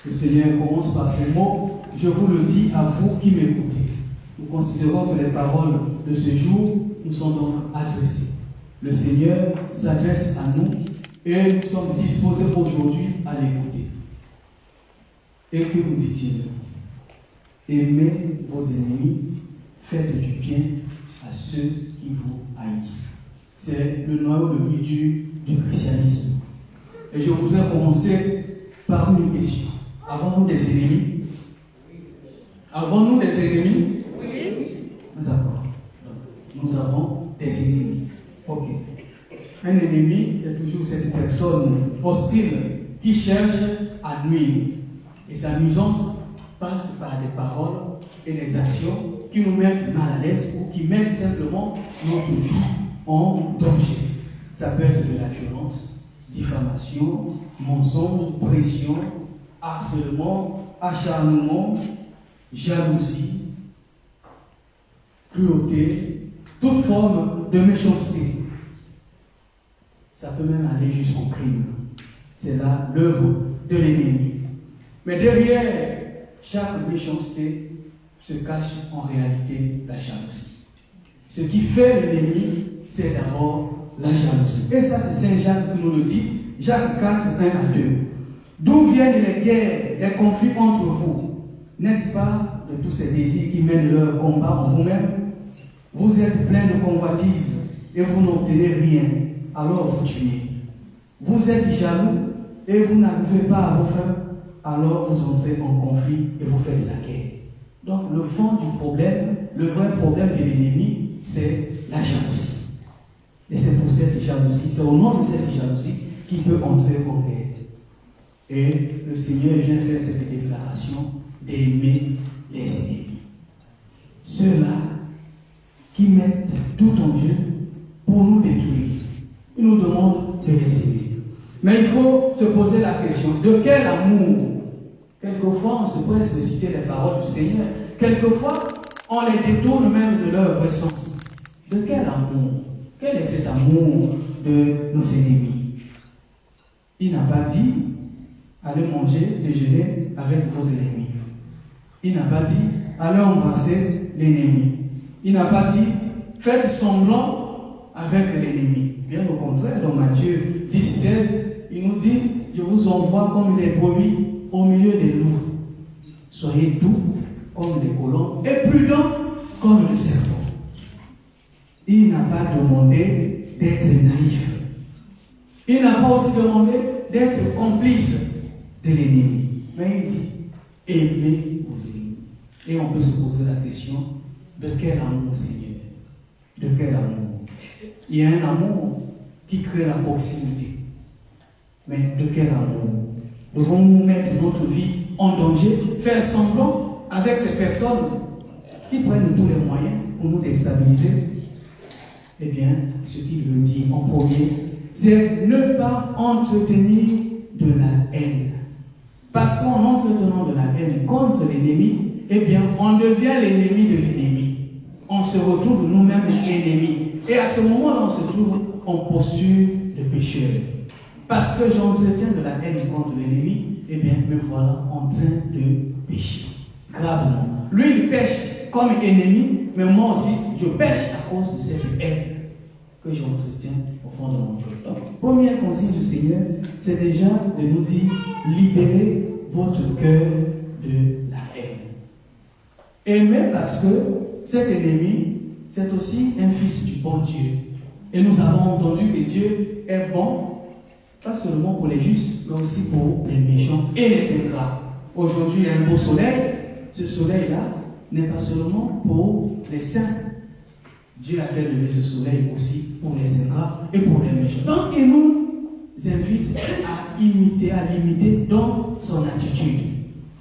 Le Seigneur commence par ces mots. Je vous le dis à vous qui m'écoutez. Nous considérons que les paroles de ce jour nous sont donc adressées. Le Seigneur s'adresse à nous et nous sommes disposés aujourd'hui à l'écouter. Et que nous dit-il? Aimez vos ennemis, faites du bien à ceux qui vous haïssent. C'est le noyau de but du christianisme. Et je voudrais commencer par une question. Avons-nous des ennemis? Avons-nous des ennemis? Oui. D'accord. Nous avons des ennemis. Ok. Un ennemi, c'est toujours cette personne hostile qui cherche à nuire. Et sa nuisance passe par des paroles et des actions qui nous mettent mal à l'aise ou qui mettent simplement notre vie en danger. Ça peut être de la violence, diffamation, mensonge, pression, harcèlement, acharnement, jalousie, cruauté, toute forme de méchanceté. Ça peut même aller jusqu'au crime. C'est là l'œuvre de l'ennemi. Mais derrière chaque méchanceté se cache en réalité la jalousie. Ce qui fait l'ennemi, c'est d'abord la jalousie. Et ça, c'est Saint Jacques qui nous le dit, Jacques 4, 1 à 2. D'où viennent les guerres, les conflits entre vous? N'est-ce pas de tous ces désirs qui mènent leur combat en vous-même? Vous êtes plein de convoitises et vous n'obtenez rien, alors vous tuez. Vous êtes jaloux et vous n'arrivez pas à vos fins, alors vous entrez en conflit et vous faites la guerre. Donc le fond du problème, le vrai problème de l'ennemi, c'est la jalousie. Et c'est pour cette jalousie, c'est au nom de cette jalousie qu'il peut entrer en guerre. Et le Seigneur vient faire cette déclaration d'aimer les ennemis. Ceux-là qui mettent tout en jeu pour nous détruire. Il nous demande de les aimer. Mais il faut se poser la question, de quel amour? Quelquefois, on se presse de citer les paroles du Seigneur. Quelquefois, on les détourne même de leur vrai sens. De quel amour? Quel est cet amour de nos ennemis? Il n'a pas dit, allez manger, déjeuner avec vos ennemis. Il n'a pas dit, allez embrasser l'ennemi. Il n'a pas dit, faites semblant avec l'ennemi. Bien au contraire, dans Matthieu 10, 16, il nous dit, je vous envoie comme des brebis au milieu des loups. Soyez doux comme des colons et prudents comme le serpent. Il n'a pas demandé d'être naïf. Il n'a pas aussi demandé d'être complice de l'ennemi. Mais il dit, aimez vos ennemis. Et on peut se poser la question, de quel amour, Seigneur? De quel amour? Il y a un amour qui crée la proximité. Mais de quel amour? Devons-nous mettre notre vie en danger, faire semblant avec ces personnes qui prennent tous les moyens pour nous déstabiliser? Eh bien, ce qu'il veut dire en premier, c'est ne pas entretenir de la haine. Parce qu'en entretenant de la haine contre l'ennemi, eh bien, on devient l'ennemi de l'ennemi. On se retrouve nous-mêmes ennemis. Et à ce moment-là, on se trouve en posture de pécheur. Parce que j'entretiens de la haine contre l'ennemi, eh bien, me voilà en train de pécher. Gravement. Lui, il pêche comme ennemi, mais moi aussi, je pêche à cause de cette haine que j'entretiens au fond de mon cœur. Donc, première consigne du Seigneur, c'est déjà de nous dire, libérez votre cœur de la haine. Aimer parce que cet ennemi, c'est aussi un fils du bon Dieu. Et nous avons entendu que Dieu est bon, pas seulement pour les justes, mais aussi pour les méchants et les ingrats. Aujourd'hui, il y a un beau soleil. Ce soleil-là n'est pas seulement pour les saints. Dieu a fait lever ce soleil aussi pour les ingrats et pour les méchants. Donc, il nous invite à l'imiter dans son attitude.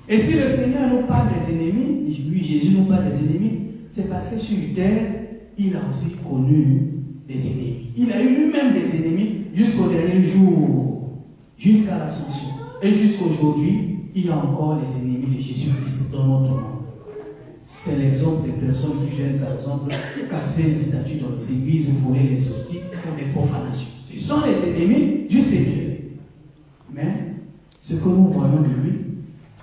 Et si le Seigneur nous parle des ennemis, lui, Jésus nous parle des ennemis, c'est parce que sur terre, il a aussi connu des ennemis. Il a eu lui-même des ennemis jusqu'au dernier jour, jusqu'à l'ascension. Et jusqu'aujourd'hui, il y a encore les ennemis de Jésus-Christ dans notre monde. C'est l'exemple des personnes qui viennent, par exemple, casser les statues dans les églises ou voler les hosties pour des profanations. Ce sont les ennemis du Seigneur. Mais ce que nous voyons de lui,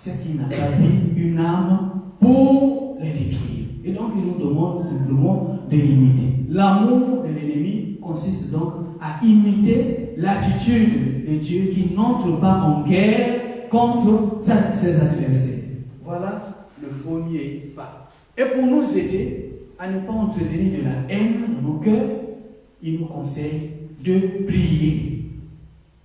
c'est qu'il n'a pas pris une arme pour les détruire. Et donc, il nous demande simplement de l'imiter. L'amour de l'ennemi consiste donc à imiter l'attitude de Dieu qui n'entre pas en guerre contre ses adversaires. Voilà le premier pas. Et pour nous aider à ne pas entretenir de la haine dans nos cœurs, il nous conseille de prier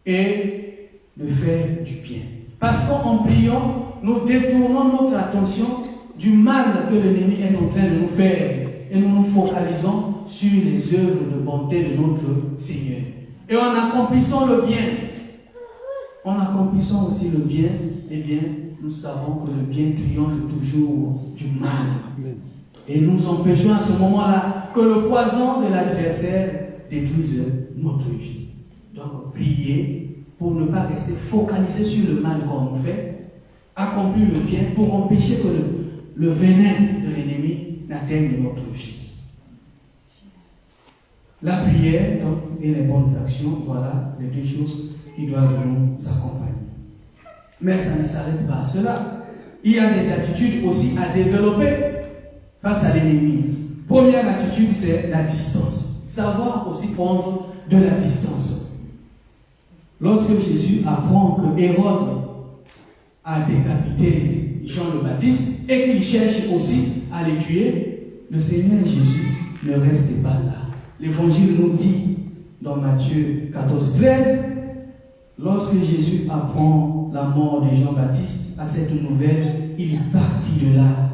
et de faire du bien. Parce qu'en priant, nous détournons notre attention du mal que l'ennemi est en train de nous faire et nous nous focalisons sur les œuvres de bonté de notre Seigneur. Et en accomplissant le bien, en accomplissant aussi le bien, eh bien, nous savons que le bien triomphe toujours du mal. Et nous empêchons à ce moment-là que le poison de l'adversaire détruise notre vie. Donc, prier pour ne pas rester focalisé sur le mal qu'on nous fait, accomplir le bien pour empêcher que le venin de l'ennemi n'atteigne notre vie. La prière donc, et les bonnes actions, voilà les deux choses qui doivent nous accompagner. Mais ça ne s'arrête pas à cela. Il y a des attitudes aussi à développer face à l'ennemi. Première attitude, c'est la distance. Savoir aussi prendre de la distance. Lorsque Jésus apprend que Hérode a décapité Jean le Baptiste et qu'il cherche aussi à les tuer, le Seigneur Jésus ne restait pas là. L'Évangile nous dit dans Matthieu 14, 13, lorsque Jésus apprend la mort de Jean-Baptiste, à cette nouvelle, il partit de là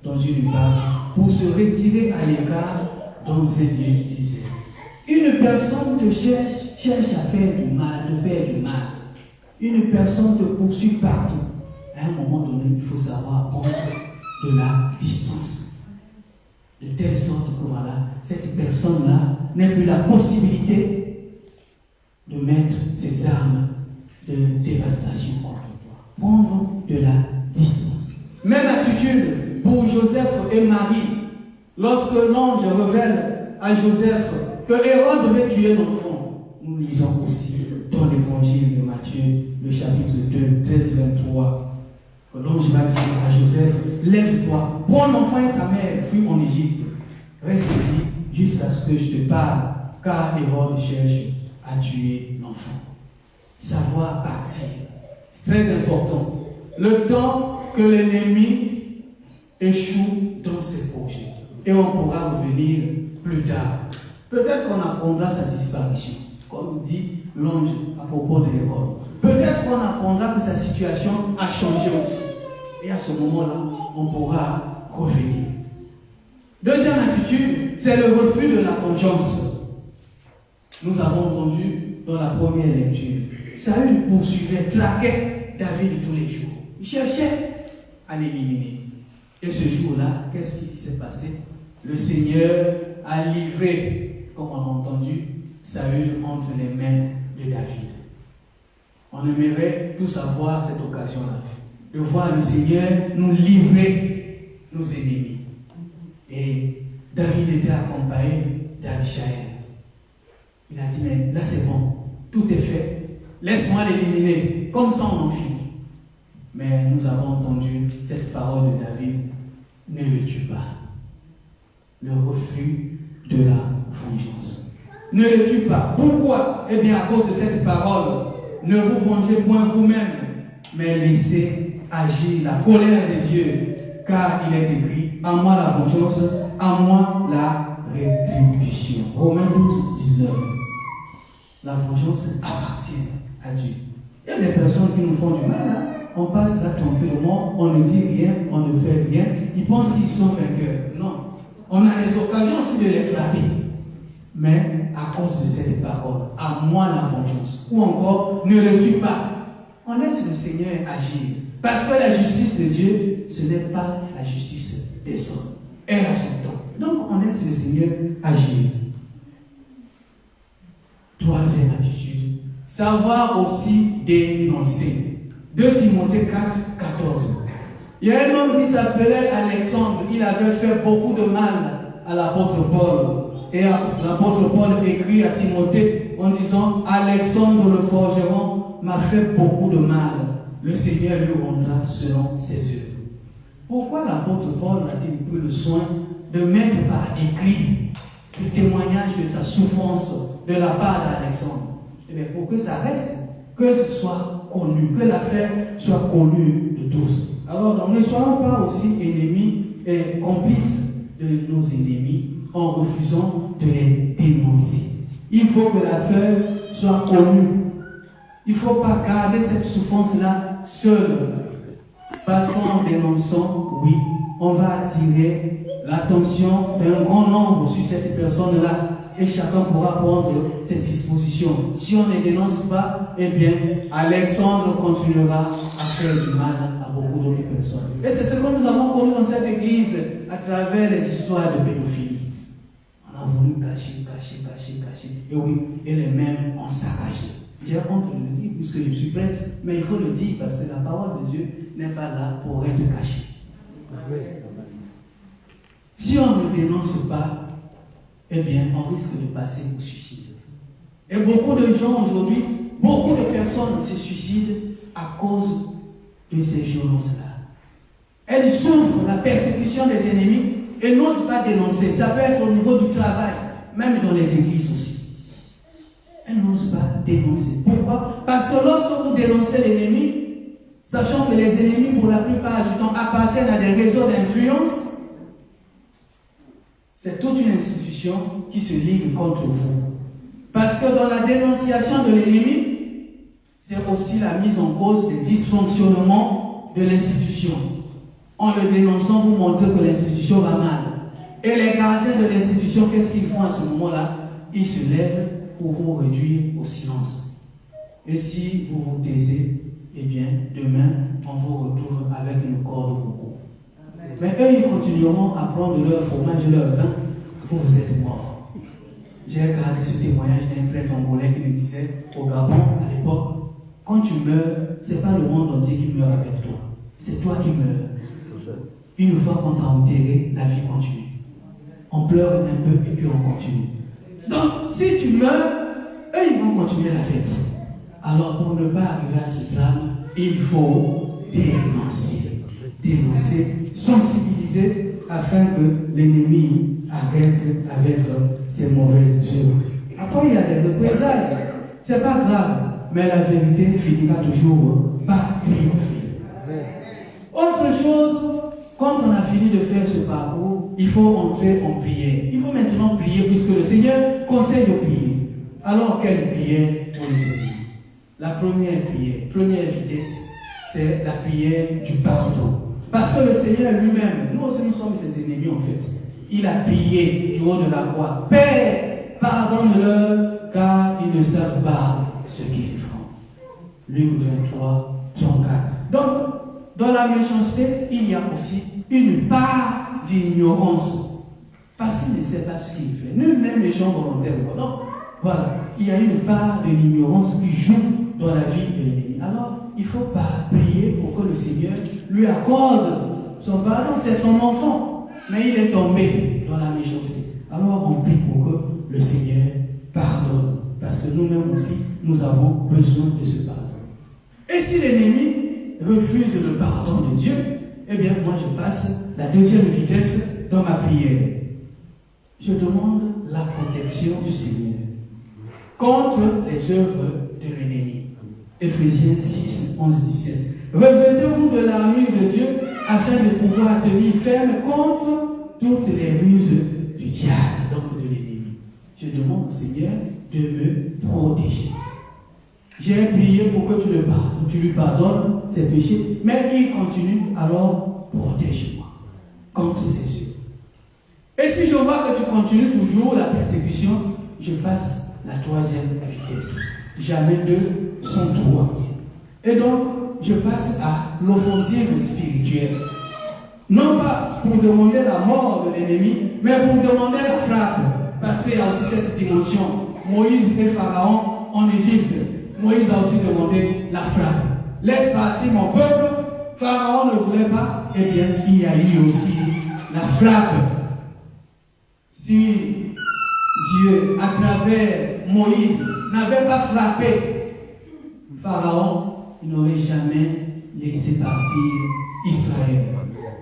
dans une barque pour se retirer à l'écart dans un lieu désert. Une personne te cherche à faire du mal, de faire du mal. Une personne te poursuit partout. À un moment donné, il faut savoir prendre de la distance. De telle sorte que voilà, cette personne-là n'a plus la possibilité de mettre ses armes de dévastation contre toi. Prendre de la distance. Même attitude pour Joseph et Marie. Lorsque l'ange révèle à Joseph que Hérode devait tuer l'enfant, nous lisons aussi dans l'évangile de Matthieu, le chapitre 2, 13-23. L'ange va dire à Joseph, lève-toi, prends l'enfant et sa mère, fuis en Égypte. Reste ici jusqu'à ce que je te parle, car Hérode cherche à tuer l'enfant. Savoir partir, c'est très important. Le temps que l'ennemi échoue dans ses projets. Et on pourra revenir plus tard. Peut-être qu'on apprendra sa disparition, comme dit l'ange à propos d'Hérode. Peut-être qu'on apprendra que sa situation a changé aussi. Et à ce moment-là, on pourra revenir. Deuxième attitude, c'est le refus de la vengeance. Nous avons entendu dans la première lecture. Saül poursuivait, traquait David tous les jours. Il cherchait à l'éliminer. Et ce jour-là, qu'est-ce qui s'est passé? Le Seigneur a livré, comme on a entendu, Saül entre les mains de David. On aimerait tous avoir cette occasion-là, de voir le Seigneur nous livrer nos ennemis. Et David était accompagné d'Abichaï. Il a dit, mais là c'est bon, tout est fait, laisse-moi l'éliminer, comme ça on en finit. Mais nous avons entendu cette parole de David, ne le tue pas. Le refus de la vengeance. Ne le tue pas. Pourquoi? Eh bien à cause de cette parole, ne vous vengez point vous-même, mais laissez agir la colère de Dieu, car il est écrit, à moi la vengeance, à moi la rétribution. Romains 12, 19. La vengeance appartient à Dieu. Il y a des personnes qui nous font du mal, hein? On passe là tranquillement, on ne dit rien, on ne fait rien, ils pensent qu'ils sont vainqueurs. Non. On a les occasions aussi de les frapper. Mais à cause de cette parole, à moi la vengeance. Ou encore, ne le tue pas. On laisse le Seigneur agir. Parce que la justice de Dieu, ce n'est pas la justice des hommes. Elle a son temps. Donc on laisse le Seigneur agir. Troisième attitude, savoir aussi dénoncer. 2 Timothée 4, 14. Il y a un homme qui s'appelait Alexandre. Il avait fait beaucoup de mal à l'apôtre Paul. Et l'apôtre Paul écrit à Timothée en disant, Alexandre le forgeron m'a fait beaucoup de mal. le Seigneur lui rendra selon ses œuvres. Pourquoi l'apôtre Paul a-t-il pris le soin de mettre par écrit le témoignage de sa souffrance de la part d'Alexandre? Eh bien, pour que ça reste, que ce soit connu, que l'affaire soit connue de tous. Alors, donc, ne soyons pas aussi ennemis et complices de nos ennemis en refusant de les dénoncer. Il faut que l'affaire soit connue. Il ne faut pas garder cette souffrance-là seule. Parce qu'en dénonçant, oui, on va attirer l'attention d'un grand nombre sur cette personne-là et chacun pourra prendre ses dispositions. Si on ne dénonce pas, eh bien, Alexandre continuera à faire du mal à beaucoup d'autres personnes. Et c'est ce que nous avons connu dans cette église à travers les histoires de pédophilie. On a voulu cacher. Et oui, et les mêmes ont s'arraché. J'ai honte de le dire puisque je suis prêtre, mais il faut le dire parce que la parole de Dieu n'est pas là pour être cachée. Si on ne dénonce pas, eh bien, on risque de passer au suicide. Et beaucoup de gens aujourd'hui, beaucoup de personnes se suicident à cause de ces violences-là. Elles souffrent la persécution des ennemis et n'osent pas dénoncer. Ça peut être au niveau du travail, même dans les églises aussi. Elles n'osent pas dénoncer. Pourquoi? Parce que lorsque vous dénoncez l'ennemi, sachant que les ennemis, pour la plupart du temps, appartiennent à des réseaux d'influence, c'est toute une institution qui se ligue contre vous. Parce que dans la dénonciation de l'ennemi, c'est aussi la mise en cause des dysfonctionnements de l'institution. En le dénonçant, vous montrez que l'institution va mal. Et les gardiens de l'institution, qu'est-ce qu'ils font à ce moment-là? Ils se lèvent pour vous réduire au silence. Et si vous vous taisez, eh bien, demain, on vous retrouve avec une corde au cou. Mais eux, ils continueront à prendre leur fromage et leur vin. Vous êtes morts. J'ai regardé ce témoignage d'un prêtre angolais qui me disait au Gabon, à l'époque, quand tu meurs, ce n'est pas le monde entier qui meurt avec toi. C'est toi qui meurs. Une fois qu'on t'a enterré, la vie continue. On pleure un peu et puis on continue. Donc, si tu meurs, eux, ils vont continuer la fête. Alors, pour ne pas arriver à ce drame, il faut dénoncer. Dénoncer, sensibiliser, afin que l'ennemi arrête avec ses mauvaises œuvres. Après, il y a des représailles. C'est pas grave, mais la vérité finira toujours par triompher. Autre chose, quand on a fini de faire ce parcours, il faut entrer en prière. Il faut maintenant prier puisque le Seigneur conseille de prier. Alors, quelle prière pour les ennemis? La première prière, première vitesse, c'est la prière du pardon. Parce que le Seigneur lui-même, nous aussi nous sommes ses ennemis en fait. Il a prié du haut de la croix. Père, pardonne-leur, car ils ne savent pas ce qu'ils font. Luc 23, 34. Donc, dans la méchanceté, il y a aussi une part d'ignorance. Parce qu'il ne sait pas ce qu'il fait. Nul n'est méchant volontaire. Donc, voilà, il y a une part de l'ignorance qui joue dans la vie de l'ennemi. Alors, il ne faut pas prier pour que le Seigneur lui accorde son pardon. C'est son enfant, mais il est tombé dans la méchanceté. Alors, on prie pour que le Seigneur pardonne. Parce que nous-mêmes aussi, nous avons besoin de ce pardon. Et si l'ennemi refuse le pardon de Dieu, eh bien, moi, je passe la deuxième vitesse dans ma prière. Je demande la protection du Seigneur contre les œuvres de l'ennemi. Éphésiens 6, 11, 17. Revêtez-vous de l'armure de Dieu afin de pouvoir tenir ferme contre toutes les ruses du diable, donc de l'ennemi. Je demande au Seigneur de me protéger. J'ai prié pour que tu lui pardonnes ses péchés, mais il continue, alors protège-moi contre ses œuvres. Et si je vois que tu continues toujours la persécution, je passe la troisième vitesse. Jamais deux sont trois. Et donc, je passe à l'offensive spirituelle. Non pas pour demander la mort de l'ennemi, mais pour demander la frappe. Parce qu'il y a aussi cette dimension. Moïse et Pharaon en Égypte. Moïse a aussi demandé la frappe. Laisse partir mon peuple. Pharaon ne voulait pas. Eh bien, il y a eu aussi la frappe. Si Dieu, à travers Moïse, n'avait pas frappé Pharaon, il n'aurait jamais laissé partir Israël.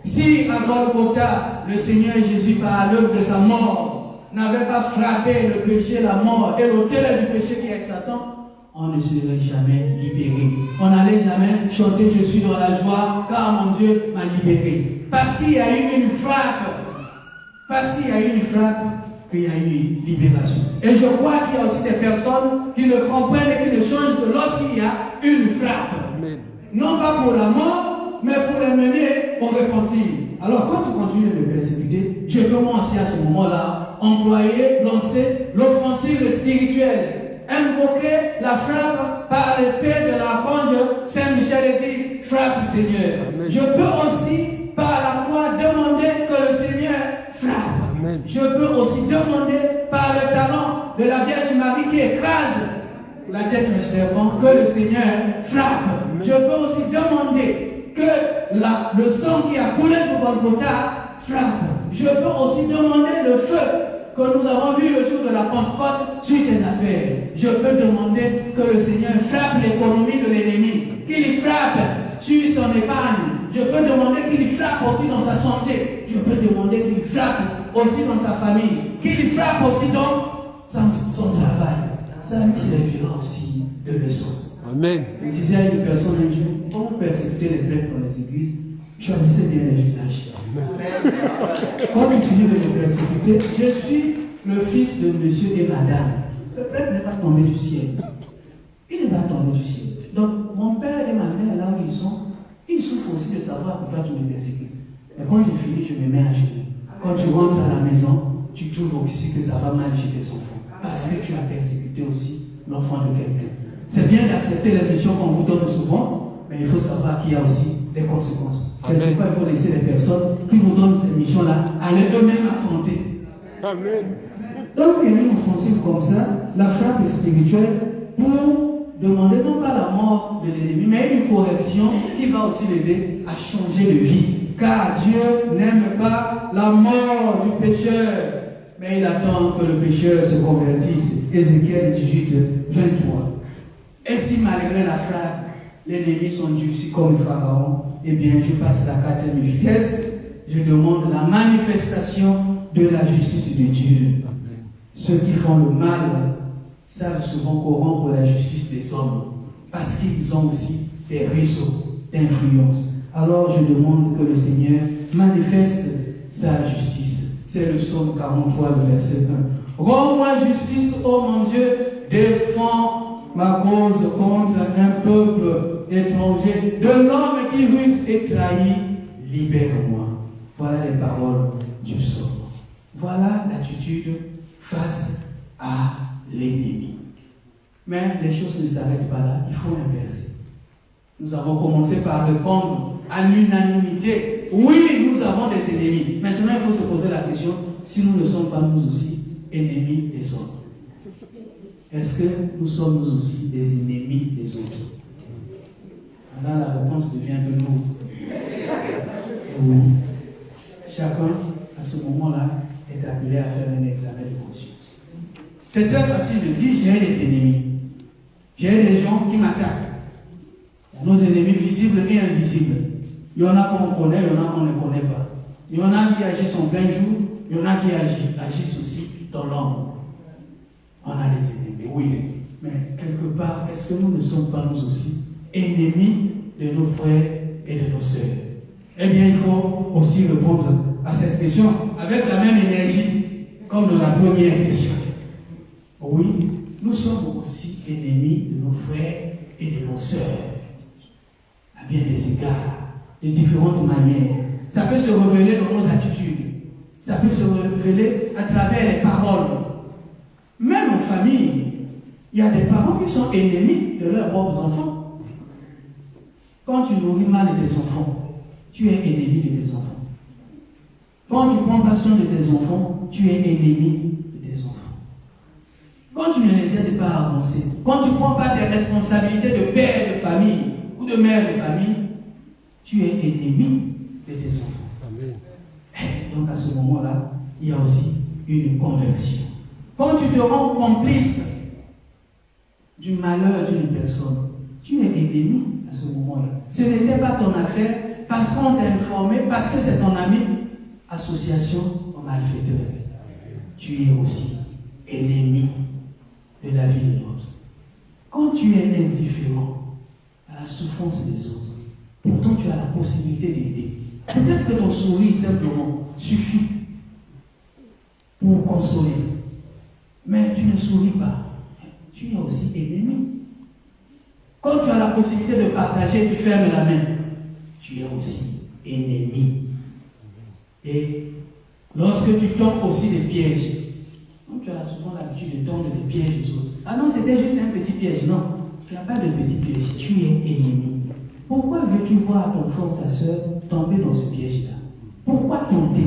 Si à Golgotha, le Seigneur Jésus, par l'œuvre de sa mort, n'avait pas frappé le péché, la mort et l'auteur du péché qui est Satan, on ne serait jamais libéré. On n'allait jamais chanter « Je suis dans la joie, car mon Dieu m'a libéré ». Parce qu'il y a eu une frappe. Parce qu'il y a eu une frappe, qu'il y a eu une libération. Et je crois qu'il y a aussi des personnes qui ne comprennent et qui ne changent que lorsqu'il y a une frappe. Amen. Non pas pour la mort, mais pour les mener au repentir. Alors quand tu continues de me persécuter, je peux moi aussi à ce moment-là employer, lancer l'offensive spirituelle. Invoquer la frappe par l'épée de l'archange Saint-Michel et dire frappe Seigneur. Amen. Je peux aussi par la croix demander que le Seigneur frappe. Amen. Je peux aussi demander par le talon de la Vierge Marie qui écrase la tête du serpent que le Seigneur frappe. Amen. Je peux aussi demander que le sang qui a coulé de Golgotha frappe. Je peux aussi demander le feu que nous avons vu le jour de la Pentecôte sur tes affaires. Je peux demander que le Seigneur frappe l'économie de l'ennemi, qu'il frappe sur son épargne. Je peux demander qu'il frappe aussi dans sa santé. Je peux demander qu'il frappe aussi dans sa famille, qu'il frappe aussi dans son travail. Ça lui servira aussi de leçon. Amen. Je disais à une personne un jour, quand vous persécutez les prêtres dans les églises, choisissez bien les visages. Quand tu finis de me persécuter, je suis le fils de monsieur et madame. Le prêtre n'est pas tombé du ciel. Il n'est pas tombé du ciel. Donc, mon père et ma mère, là où ils souffrent aussi de savoir pourquoi tu me persécutes. Mais quand j'ai fini, je me mets à genoux. Quand tu rentres à la maison, tu trouves aussi que ça va mal chez tes enfants. Parce que tu as persécuté aussi l'enfant de quelqu'un. C'est bien d'accepter les missions qu'on vous donne souvent, mais il faut savoir qu'il y a aussi des conséquences. Quelquefois, il faut laisser les personnes qui vous donnent ces missions-là aller eux-mêmes affronter. Amen. Donc, il y a une offensive comme ça, la frappe spirituelle, pour demander non pas la mort de l'ennemi, mais une correction qui va aussi l'aider à changer de vie. Car Dieu n'aime pas la mort du pécheur, mais il attend que le pécheur se convertisse. Ézéchiel 18, 23. Et si malgré la frappe, l'ennemi sont durcis comme Pharaon, eh bien je passe la quatrième vitesse, je demande la manifestation de la justice de Dieu. Amen. Ceux qui font le mal savent souvent corrompre la justice des hommes, parce qu'ils ont aussi des réseaux d'influence. Alors je demande que le Seigneur manifeste sa justice. C'est le psaume 43, le verset 1. Rends-moi justice, ô mon Dieu, défends ma cause contre un peuple étranger, de l'homme qui ruse et trahit, libère-moi. Voilà les paroles du psaume. Voilà l'attitude face à l'ennemi. Mais les choses ne s'arrêtent pas là, il faut inverser. Nous avons commencé par répondre à l'unanimité. Oui, nous avons des ennemis. Maintenant, il faut se poser la question, si nous ne sommes pas nous aussi ennemis des autres. Est-ce que nous sommes nous aussi des ennemis des autres? Là, la réponse devient de l'autre. Oui. Chacun, à ce moment-là, est appelé à faire un examen de conscience. C'est très facile de dire, j'ai des ennemis. J'ai des gens qui m'attaquent. Nos ennemis visibles et invisibles. Il y en a qu'on connaît, il y en a qu'on ne connaît pas. Il y en a qui agissent en plein jour, il y en a qui agissent aussi dans l'ombre. On a des ennemis, oui. Mais quelque part, est-ce que nous ne sommes pas nous aussi ennemis de nos frères et de nos sœurs? Eh bien, il faut aussi répondre à cette question avec la même énergie comme dans la première question. Oui, nous sommes aussi ennemis de nos frères et de nos sœurs. À bien des égards, de différentes manières. Ça peut se révéler dans nos attitudes. Ça peut se révéler à travers les paroles. Même en famille, il y a des parents qui sont ennemis de leurs propres enfants. Quand tu nourris mal tes enfants, tu es ennemi de tes enfants. Quand tu prends pas soin de tes enfants, tu es ennemi de tes enfants. Quand tu ne les aides pas à avancer, quand tu ne prends pas tes responsabilités de père de famille ou de mère de famille, tu es ennemi de tes enfants. Amen. Donc à ce moment-là, il y a aussi une conversion. Quand tu te rends complice du malheur d'une personne, Tu es ennemi à ce moment-là. Ce n'était pas ton affaire parce qu'on t'a informé, parce que c'est ton ami. Association aux malfaiteurs. Tu es aussi ennemi de la vie de l'autre. Quand tu es indifférent à la souffrance des autres, pourtant tu as la possibilité d'aider. Peut-être que ton sourire simplement suffit pour consoler. Mais tu ne souris pas. Tu es aussi ennemi. Quand tu as la possibilité de partager, tu fermes la main. Tu es aussi ennemi. Et lorsque tu tombes aussi des pièges, donc tu as souvent l'habitude de tomber des pièges des autres. Ah non, c'était juste un petit piège. Non, tu n'as pas de petit piège. Tu es ennemi. Pourquoi veux-tu voir ton frère, ta soeur tomber dans ce piège-là? Pourquoi tenter?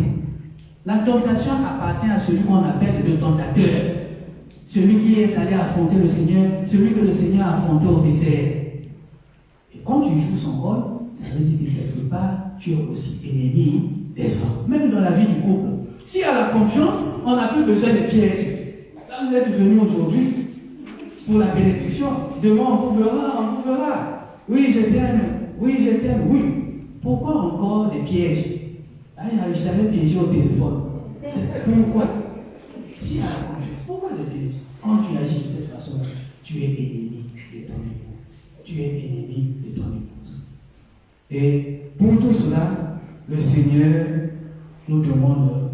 La tentation appartient à celui qu'on appelle le tentateur. Celui qui est allé affronter le Seigneur, celui que le Seigneur a affronté au désert. Et quand tu joues son rôle, ça veut dire que quelque part, tu es aussi ennemi des hommes. Même dans la vie du couple. S'il y a la confiance, on n'a plus besoin de pièges. Là, vous êtes venus aujourd'hui pour la bénédiction. Demain, on vous verra. Oui, je t'aime. Oui, je t'aime. Oui. Pourquoi encore des pièges? Je t'avais piégé au téléphone. Pourquoi? S'il y a la confiance, pourquoi des pièges? Quand tu agis de cette façon, tu es ennemi de ton époux. Tu es ennemi de ton épouse. Et pour tout cela, le Seigneur nous demande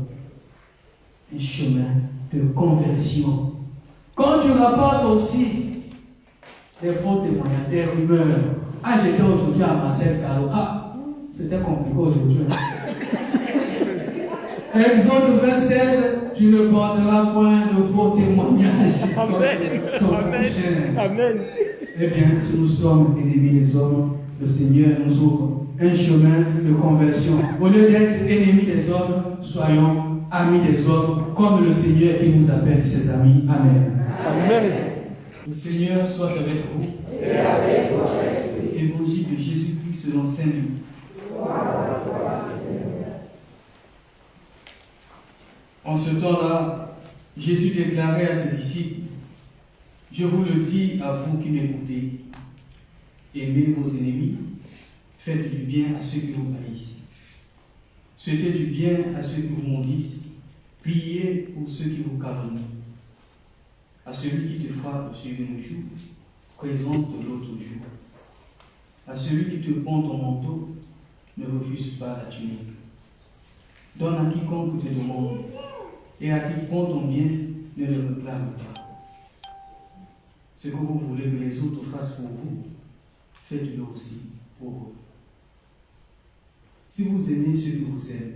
un chemin de conversion. Quand tu rapportes aussi des faux témoignages, des rumeurs. Ah, j'étais aujourd'hui à Marcel Caro. Ah, c'était compliqué aujourd'hui. Exode 26, tu ne porteras point de faux témoignages. Amen. Eh bien, si nous sommes ennemis des hommes, le Seigneur nous ouvre un chemin de conversion. Au lieu d'être ennemis des hommes, soyons amis des hommes, comme le Seigneur qui nous appelle ses amis. Amen. Amen. Le Seigneur soit avec vous. Et avec votre esprit. Évangile de Jésus-Christ selon Saint Luc. Gloire à toi, Seigneur. En ce temps-là, Jésus déclarait à ses disciples: je vous le dis à vous qui m'écoutez, aimez vos ennemis, faites du bien à ceux qui vous haïssent, souhaitez du bien à ceux qui vous maudissent, priez pour ceux qui vous calomnient. À celui qui te frappe sur une joue, présente l'autre joue. À celui qui te pend ton manteau, ne refuse pas la tunique. Donne à quiconque te demande, et à quiconque ton bien, ne le réclame pas. Ce que vous voulez que les autres fassent pour vous, faites-le aussi pour eux. Si vous aimez ceux qui vous aiment,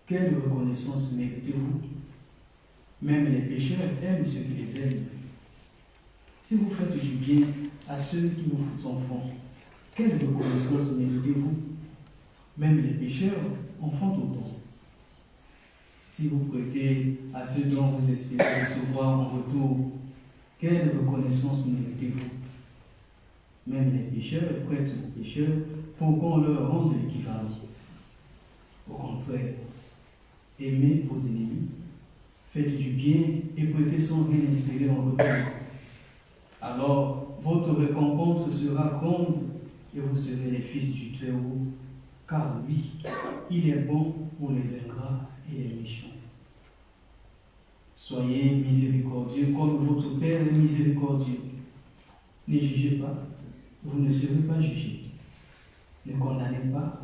quelle reconnaissance méritez-vous? Même les pécheurs aiment ceux qui les aiment. Si vous faites du bien à ceux qui vous en font, quelle reconnaissance méritez-vous? Même les pécheurs en font autant. Si vous prêtez à ceux dont vous espérez recevoir en retour, quelle reconnaissance méritez-vous? Même les pécheurs prêtent aux pécheurs pour qu'on leur rende l'équivalent. Au contraire, aimez vos ennemis, faites du bien et prêtez sans rien espérer en retour. Alors, votre récompense sera grande et vous serez les fils du Très-Haut, car lui, il est bon pour les ingrats et les méchants. Soyez miséricordieux comme votre Père est miséricordieux. Ne jugez pas, vous ne serez pas jugés. Ne condamnez pas,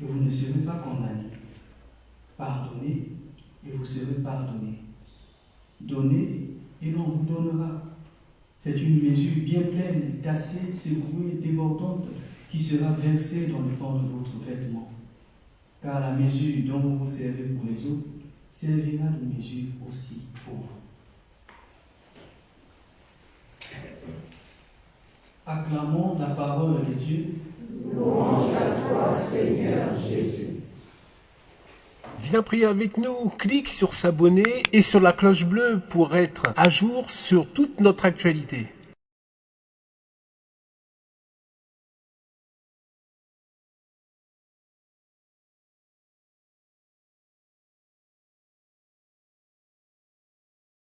et vous ne serez pas condamnés. Pardonnez, et vous serez pardonnés. Donnez, et l'on vous donnera. C'est une mesure bien pleine, tassée, secouée, débordante, qui sera versée dans le pan de votre vêtement. Car la mesure dont vous vous servez pour les autres servira de mesure aussi pour vous. Acclamons la parole de Dieu. Louange à toi, Seigneur Jésus. Viens prier avec nous. Clique sur s'abonner et sur la cloche bleue pour être à jour sur toute notre actualité.